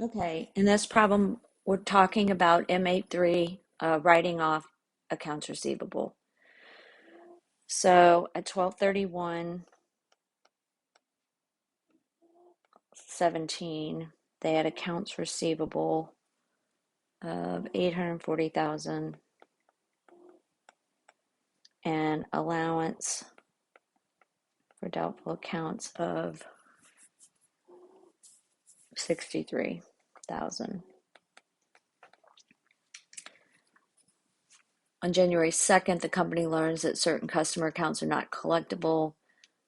Okay, in this problem, we're talking about M83 writing off accounts receivable. So at 12/31/17, they had accounts receivable of 840,000 and allowance for doubtful accounts of 63,000. On January 2nd, the company learns that certain customer accounts are not collectible,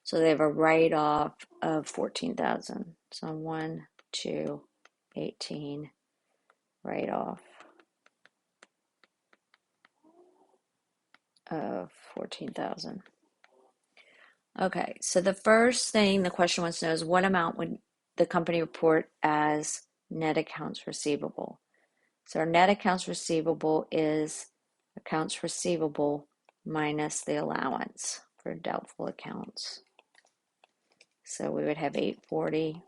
so they have a write-off of 14,000. So 1, 2, 18, write-off of 14,000. Okay, so the first thing the question wants to know is what amount would the company report as net accounts receivable? So our net accounts receivable is accounts receivable minus the allowance for doubtful accounts. So we would have 840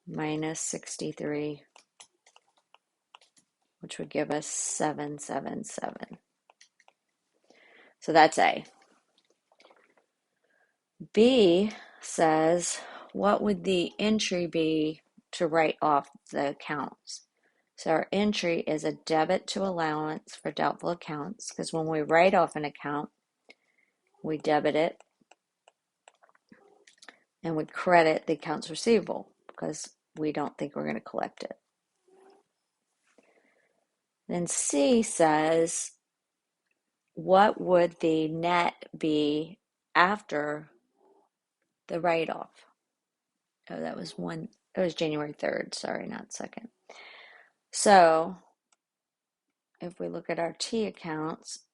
minus 63, which would give us 777. So that's A. B says, what would the entry be to write off the accounts? So our entry is a debit to allowance for doubtful accounts, because when we write off an account, we debit it and we credit the accounts receivable because we don't think we're going to collect it. Then C says, what would the net be after the write-off? Oh, that was January 3rd, sorry, not 2nd. So if we look at our T accounts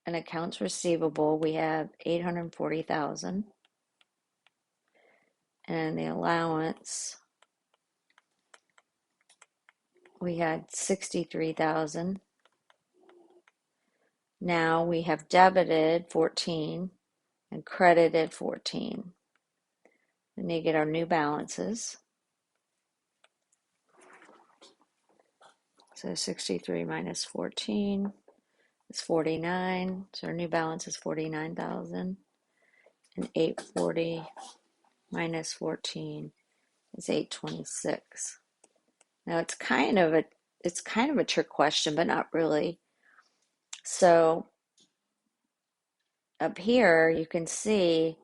and accounts receivable, we have 840,000. And the allowance, we had 63,000. Now we have debited 14 and credited 14. We need to get our new balances. So 63 minus 14 is 49. So our new balance is 49,000. And 840 minus 14 is 826. Now it's kind of a trick question, but not really. So up here you can see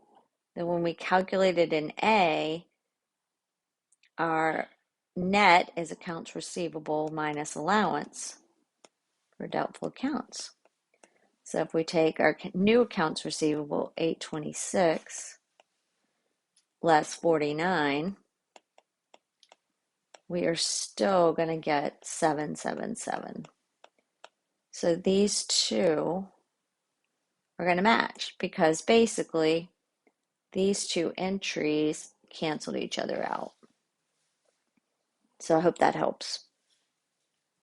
that when we calculated in A, our net is accounts receivable minus allowance for doubtful accounts. So if we take our new accounts receivable, 826, less 49, we are still going to get 777. So these two are going to match because basically these two entries canceled each other out. So I hope that helps.